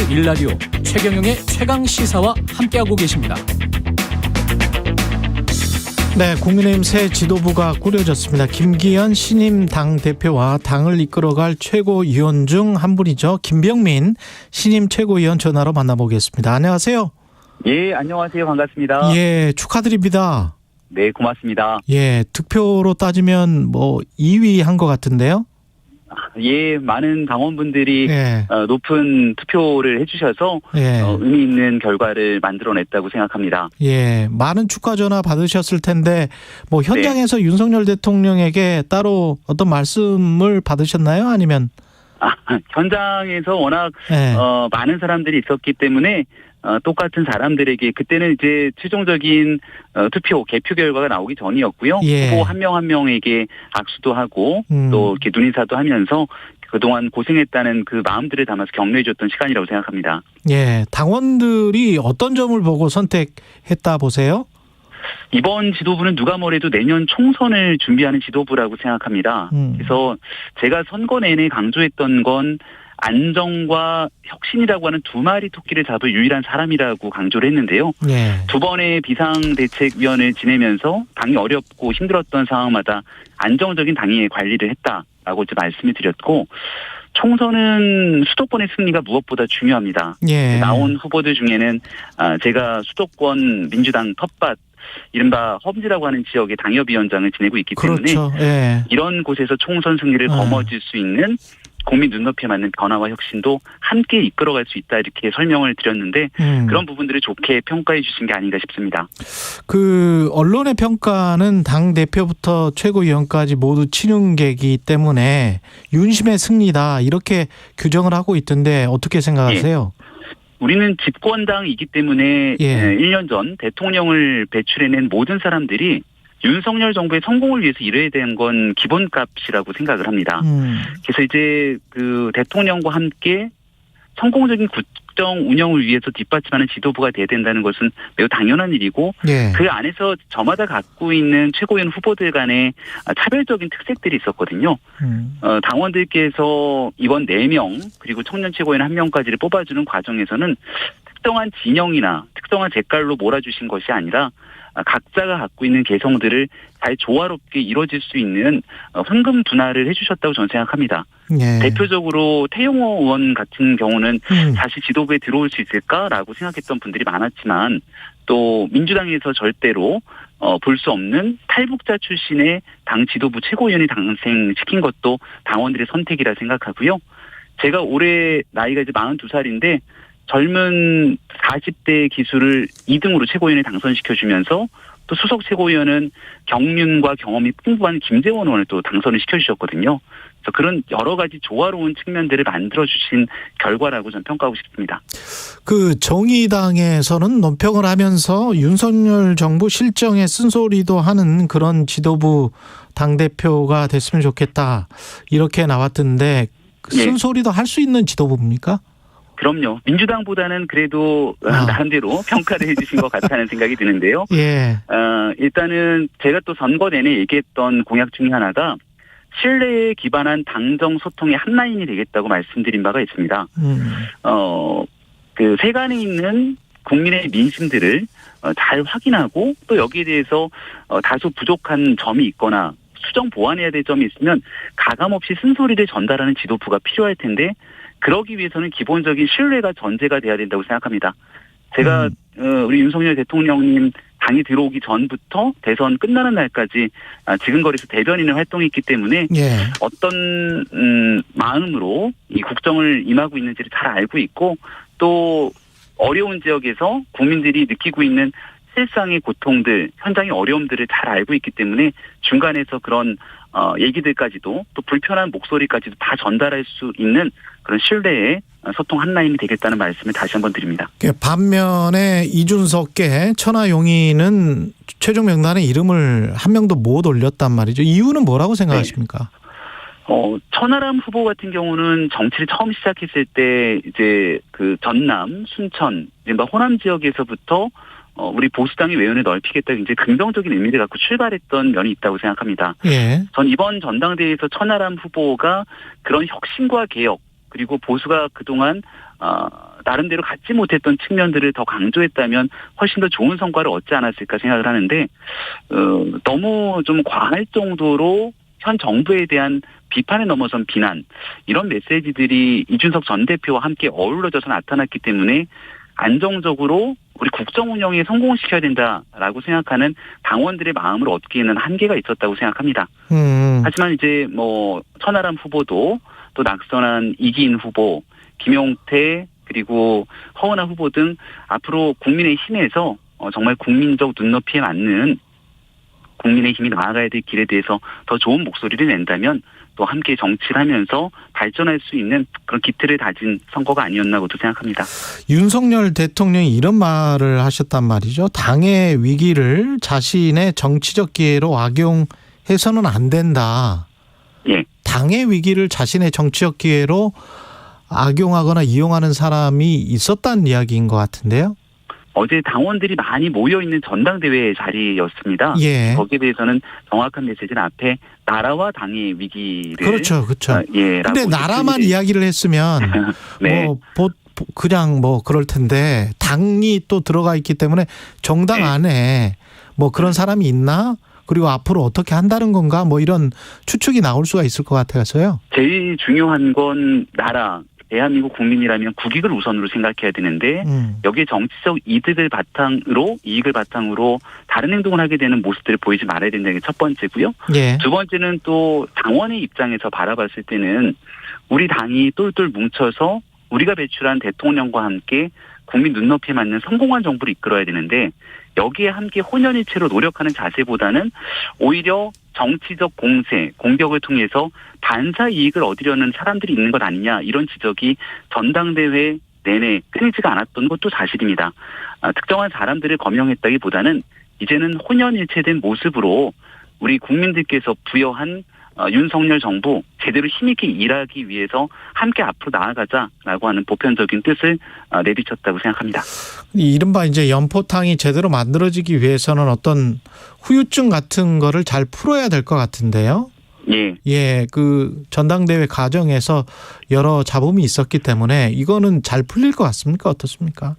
제1라디오 최경영의 최강시사와 함께하고 계십니다. 네, 국민의힘 새 지도부가 꾸려졌습니다. 김기현 신임 당대표와 당을 이끌어갈 최고위원 중 한 분이죠. 김병민 신임 최고위원 전화로 만나보겠습니다. 안녕하세요. 예, 안녕하세요. 반갑습니다. 예, 축하드립니다. 네, 고맙습니다. 예, 득표로 따지면 2위 한 것 같은데요. 예, 많은 당원분들이 예. 높은 투표를 해주셔서 예. 의미 있는 결과를 만들어냈다고 생각합니다. 예, 많은 축하 전화 받으셨을 텐데 현장에서 윤석열 대통령에게 따로 어떤 말씀을 받으셨나요? 아니면? 현장에서 워낙 예. 많은 사람들이 있었기 때문에 똑같은 사람들에게 그때는 이제 최종적인 투표 개표 결과가 나오기 전이었고요. 예. 후보 한 명 한 명에게 악수도 하고 또 이렇게 눈인사도 하면서 그동안 고생했다는 그 마음들을 담아서 격려해줬던 시간이라고 생각합니다. 예, 당원들이 어떤 점을 보고 선택했다 보세요? 이번 지도부는 누가 뭐래도 내년 총선을 준비하는 지도부라고 생각합니다. 그래서 제가 선거 내내 강조했던 건 안정과 혁신이라고 하는 두 마리 토끼를 잡을 유일한 사람이라고 강조를 했는데요. 예. 두 번의 비상대책위원을 지내면서 당이 어렵고 힘들었던 상황마다 안정적인 당의 관리를 했다라고 이제 말씀을 드렸고, 총선은 수도권의 승리가 무엇보다 중요합니다. 예. 나온 후보들 중에는 제가 수도권 민주당 텃밭 이른바 험지라고 하는 지역의 당협위원장을 지내고 있기 때문에 그렇죠. 예. 이런 곳에서 총선 승리를 거머쥘 수 있는 국민 눈높이에 맞는 변화와 혁신도 함께 이끌어갈 수 있다, 이렇게 설명을 드렸는데 그런 부분들을 좋게 평가해 주신 게 아닌가 싶습니다. 그 언론의 평가는 당 대표부터 최고위원까지 모두 친윤계이기 때문에 윤심의 승리다, 이렇게 규정을 하고 있던데 어떻게 생각하세요? 예. 우리는 집권당이기 때문에 예. 1년 전 대통령을 배출해낸 모든 사람들이 윤석열 정부의 성공을 위해서 일해야 되는 건 기본값이라고 생각을 합니다. 그래서 이제 그 대통령과 함께 성공적인 국정 운영을 위해서 뒷받침하는 지도부가 돼야 된다는 것은 매우 당연한 일이고, 예. 그 안에서 저마다 갖고 있는 최고위원 후보들 간의 차별적인 특색들이 있었거든요. 당원들께서 이번 4명 그리고 청년 최고위원 1명까지를 뽑아주는 과정에서는 특정한 진영이나 특정한 색깔로 몰아주신 것이 아니라 각자가 갖고 있는 개성들을 잘 조화롭게 이루어질 수 있는 황금 분할을 해주셨다고 저는 생각합니다. 예. 대표적으로 태용호 의원 같은 경우는 다시 지도부에 들어올 수 있을까라고 생각했던 분들이 많았지만, 또 민주당에서 절대로 볼 수 없는 탈북자 출신의 당 지도부 최고위원이 당생시킨 것도 당원들의 선택이라 생각하고요. 제가 올해 나이가 이제 42살인데 젊은 40대 기수를 2등으로 최고위원에 당선시켜주면서 또 수석 최고위원은 경륜과 경험이 풍부한 김재원 의원을 또 당선을 시켜주셨거든요. 그래서 그런 여러 가지 조화로운 측면들을 만들어주신 결과라고 저는 평가하고 싶습니다. 그 정의당에서는 논평을 하면서 윤석열 정부 실정에 쓴소리도 하는 그런 지도부 당대표가 됐으면 좋겠다, 이렇게 나왔던데 쓴소리도 할 수 있는 지도부입니까? 그럼요. 민주당보다는 그래도 나름대로 평가를 해주신 것 같다는 생각이 드는데요. 예. 일단은 제가 또 선거 내내 얘기했던 공약 중에 하나가 신뢰에 기반한 당정 소통의 한 라인이 되겠다고 말씀드린 바가 있습니다. 그 세간에 있는 국민의 민심들을 잘 확인하고 또 여기에 대해서 다소 부족한 점이 있거나 수정 보완해야 될 점이 있으면 가감없이 쓴소리를 전달하는 지도부가 필요할 텐데, 그러기 위해서는 기본적인 신뢰가 전제가 돼야 된다고 생각합니다. 제가 우리 윤석열 대통령님 당이 들어오기 전부터 대선 끝나는 날까지 지금거리에서 대변인을 활동했기 때문에 어떤 마음으로 이 국정을 임하고 있는지를 잘 알고 있고, 또 어려운 지역에서 국민들이 느끼고 있는 실상의 고통들, 현장의 어려움들을 잘 알고 있기 때문에 중간에서 그런 얘기들까지도 또 불편한 목소리까지도 다 전달할 수 있는 그런 신뢰의 소통 한 라인이 되겠다는 말씀을 다시 한번 드립니다. 반면에 이준석계 천하용인은 최종 명단에 이름을 한 명도 못 올렸단 말이죠. 이유는 뭐라고 생각하십니까? 천하람 후보 같은 경우는 정치를 처음 시작했을 때 이제 그 전남, 순천, 호남 지역에서부터 우리 보수당의 외연을 넓히겠다, 굉장히 긍정적인 의미를 갖고 출발했던 면이 있다고 생각합니다. 예. 전 이번 전당대회에서 천하람 후보가 그런 혁신과 개혁, 그리고 보수가 그동안 나름대로 갖지 못했던 측면들을 더 강조했다면 훨씬 더 좋은 성과를 얻지 않았을까 생각을 하는데 너무 좀 과할 정도로 현 정부에 대한 비판에 넘어선 비난 이런 메시지들이 이준석 전 대표와 함께 어우러져서 나타났기 때문에 안정적으로 우리 국정 운영에 성공시켜야 된다라고 생각하는 당원들의 마음을 얻기에는 한계가 있었다고 생각합니다. 하지만 이제 뭐 천하람 후보도 또 낙선한 이기인 후보, 김용태 그리고 허은하 후보 등 앞으로 국민의힘에서 정말 국민적 눈높이에 맞는 국민의힘이 나아가야 될 길에 대해서 더 좋은 목소리를 낸다면 또 함께 정치를 하면서 발전할 수 있는 그런 기틀을 다진 선거가 아니었나고도 생각합니다. 윤석열 대통령이 이런 말을 하셨단 말이죠. 당의 위기를 자신의 정치적 기회로 악용해서는 안 된다. 예. 당의 위기를 자신의 정치적 기회로 악용하거나 이용하는 사람이 있었다는 이야기인 것 같은데요. 어제 당원들이 많이 모여있는 전당대회 자리였습니다. 예. 거기에 대해서는 정확한 메시지는 앞에 나라와 당의 위기를. 그렇죠. 그렇죠. 예. 근데 나라만 이야기를 했으면 네. 그냥 그럴 텐데 당이 또 들어가 있기 때문에 정당 안에 그런 사람이 있나? 그리고 앞으로 어떻게 한다는 건가? 이런 추측이 나올 수가 있을 것 같아서요. 제일 중요한 건 나라. 대한민국 국민이라면 국익을 우선으로 생각해야 되는데 여기에 정치적 이익을 바탕으로 다른 행동을 하게 되는 모습들을 보이지 말아야 된다는 게 첫 번째고요. 예. 두 번째는 또 당원의 입장에서 바라봤을 때는 우리 당이 똘똘 뭉쳐서 우리가 배출한 대통령과 함께 국민 눈높이에 맞는 성공한 정부를 이끌어야 되는데 여기에 함께 혼연일체로 노력하는 자세보다는 오히려 정치적 공격을 통해서 반사 이익을 얻으려는 사람들이 있는 것 아니냐 이런 지적이 전당대회 내내 끊이지가 않았던 것도 사실입니다. 특정한 사람들을 거명했다기보다는 이제는 혼연일체된 모습으로 우리 국민들께서 부여한 윤석열 정부 제대로 힘있게 일하기 위해서 함께 앞으로 나아가자라고 하는 보편적인 뜻을 내비쳤다고 생각합니다. 이른바 이제 연포탕이 제대로 만들어지기 위해서는 어떤 후유증 같은 거를 잘 풀어야 될 것 같은데요. 예. 예, 그 전당대회 과정에서 여러 잡음이 있었기 때문에 이거는 잘 풀릴 것 같습니까? 어떻습니까?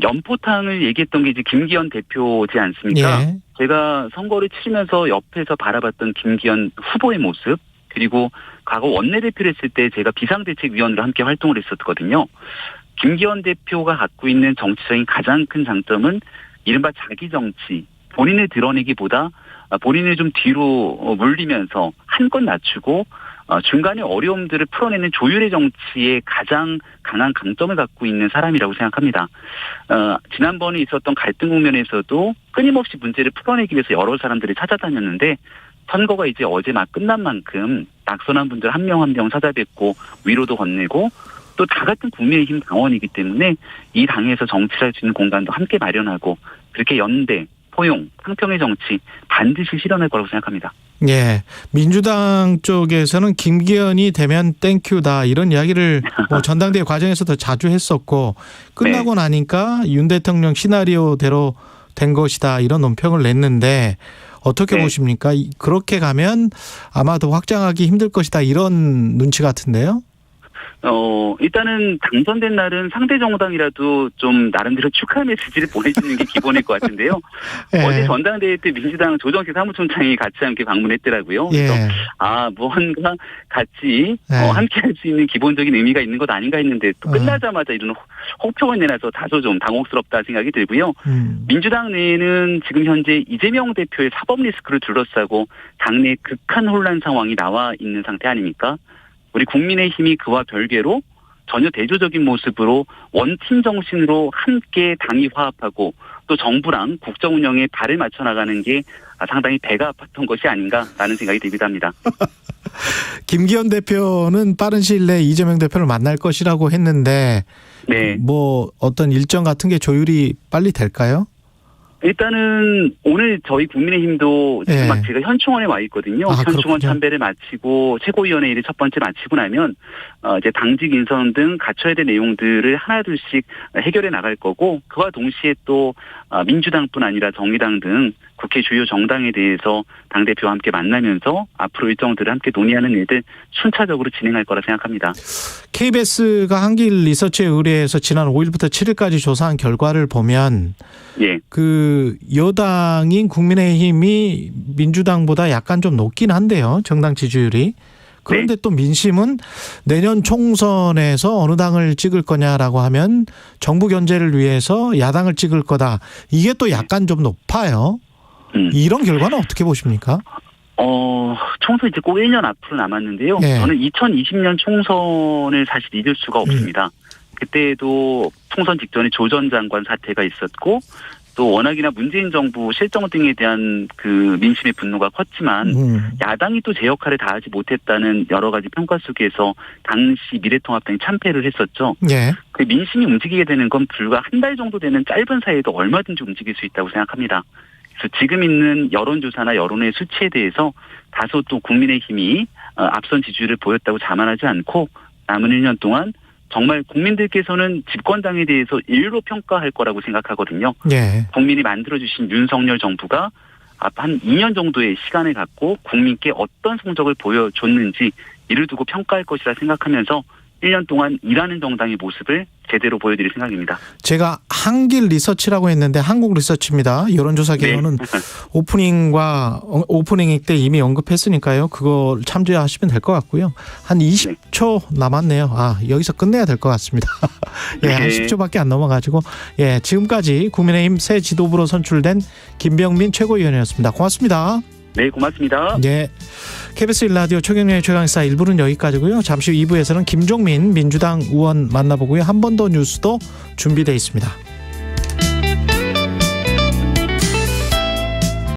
연포탕을 얘기했던 게 이제 김기현 대표지 않습니까? 예. 제가 선거를 치르면서 옆에서 바라봤던 김기현 후보의 모습, 그리고 과거 원내대표를 했을 때 제가 비상대책위원으로 함께 활동을 했었거든요. 김기현 대표가 갖고 있는 정치적인 가장 큰 장점은 이른바 자기 정치, 본인을 드러내기보다 본인을 좀 뒤로 물리면서 한껏 낮추고 중간에 어려움들을 풀어내는 조율의 정치에 가장 강한 강점을 갖고 있는 사람이라고 생각합니다. 지난번에 있었던 갈등 국면에서도 끊임없이 문제를 풀어내기 위해서 여러 사람들이 찾아다녔는데 선거가 이제 어제 막 끝난 만큼 낙선한 분들 한 명 한 명 찾아뵙고 위로도 건네고 또 다 같은 국민의힘 당원이기 때문에 이 당에서 정치를 할 수 있는 공간도 함께 마련하고 그렇게 연대, 포용, 상평의 정치 반드시 실현할 거라고 생각합니다. 예, 민주당 쪽에서는 김기현이 되면 땡큐다 이런 이야기를 전당대회 과정에서도 자주 했었고 끝나고 네. 나니까 윤 대통령 시나리오대로 된 것이다 이런 논평을 냈는데 어떻게 네. 보십니까? 그렇게 가면 아마도 확장하기 힘들 것이다 이런 눈치 같은데요. 일단은 당선된 날은 상대 정당이라도 좀 나름대로 축하 메시지를 보내주는 게 기본일 것 같은데요. 예. 어제 전당대회 때 민주당 조정식 사무총장이 같이 함께 방문했더라고요. 그래서 예. 무언가 같이 예. 함께 할 수 있는 기본적인 의미가 있는 것 아닌가 했는데 또 끝나자마자 이런 혹평을 내놔서 다소 좀 당혹스럽다 생각이 들고요. 민주당 내에는 지금 현재 이재명 대표의 사법 리스크를 둘러싸고 당내 극한 혼란 상황이 나와 있는 상태 아닙니까? 우리 국민의힘이 그와 별개로 전혀 대조적인 모습으로 원팀 정신으로 함께 당이 화합하고 또 정부랑 국정 운영에 발을 맞춰 나가는 게 상당히 배가 아팠던 것이 아닌가라는 생각이 들기도 합니다. 김기현 대표는 빠른 시일 내에 이재명 대표를 만날 것이라고 했는데 네. 어떤 일정 같은 게 조율이 빨리 될까요? 일단은 오늘 저희 국민의힘도 지금 예. 막 제가 현충원에 와 있거든요. 현충원 참배를 마치고 최고위원회 일을 첫 번째 마치고 나면 이제 당직 인선 등 갖춰야 될 내용들을 하나둘씩 해결해 나갈 거고 그와 동시에 또 민주당뿐 아니라 정의당 등 국회 주요 정당에 대해서 당대표와 함께 만나면서 앞으로 일정들을 함께 논의하는 일들 순차적으로 진행할 거라 생각합니다. KBS가 한길 리서치에 의뢰해서 지난 5일부터 7일까지 조사한 결과를 보면 예. 그 여당인 국민의힘이 민주당보다 약간 좀 높긴 한데요. 정당 지지율이. 그런데 또 민심은 내년 총선에서 어느 당을 찍을 거냐라고 하면 정부 견제를 위해서 야당을 찍을 거다. 이게 또 약간 좀 높아요. 이런 결과는 어떻게 보십니까? 총선 이제 꼭 1년 앞으로 남았는데요. 네. 저는 2020년 총선을 사실 잊을 수가 없습니다. 그때도 총선 직전에 조 전 장관 사태가 있었고 또 워낙이나 문재인 정부 실정 등에 대한 그 민심의 분노가 컸지만 야당이 또 제 역할을 다하지 못했다는 여러 가지 평가 속에서 당시 미래통합당이 참패를 했었죠. 예. 그 민심이 움직이게 되는 건 불과 한 달 정도 되는 짧은 사이에도 얼마든지 움직일 수 있다고 생각합니다. 그래서 지금 있는 여론조사나 여론의 수치에 대해서 다소 또 국민의힘이 앞선 지지율을 보였다고 자만하지 않고 남은 1년 동안 정말 국민들께서는 집권당에 대해서 일로 평가할 거라고 생각하거든요. 예. 국민이 만들어주신 윤석열 정부가 앞 한 2년 정도의 시간을 갖고 국민께 어떤 성적을 보여줬는지 이를 두고 평가할 것이라 생각하면서 1년 동안 일하는 정당의 모습을 제대로 보여드릴 생각입니다. 제가 한길 리서치라고 했는데 한국 리서치입니다. 여론조사 개요는 오프닝 때 이미 언급했으니까요. 그걸 참조하시면 될 것 같고요. 한 20초 남았네요. 여기서 끝내야 될 것 같습니다. 예, 한 10초밖에 안 넘어가지고. 예, 지금까지 국민의힘 새 지도부로 선출된 김병민 최고위원이었습니다. 고맙습니다. 네, 고맙습니다. 네. KBS 1라디오 최경영의 최강시사 1부는 여기까지고요. 잠시 후 2부에서는 김종민 민주당 의원 만나보고요. 한 번 더 뉴스도 준비되어 있습니다.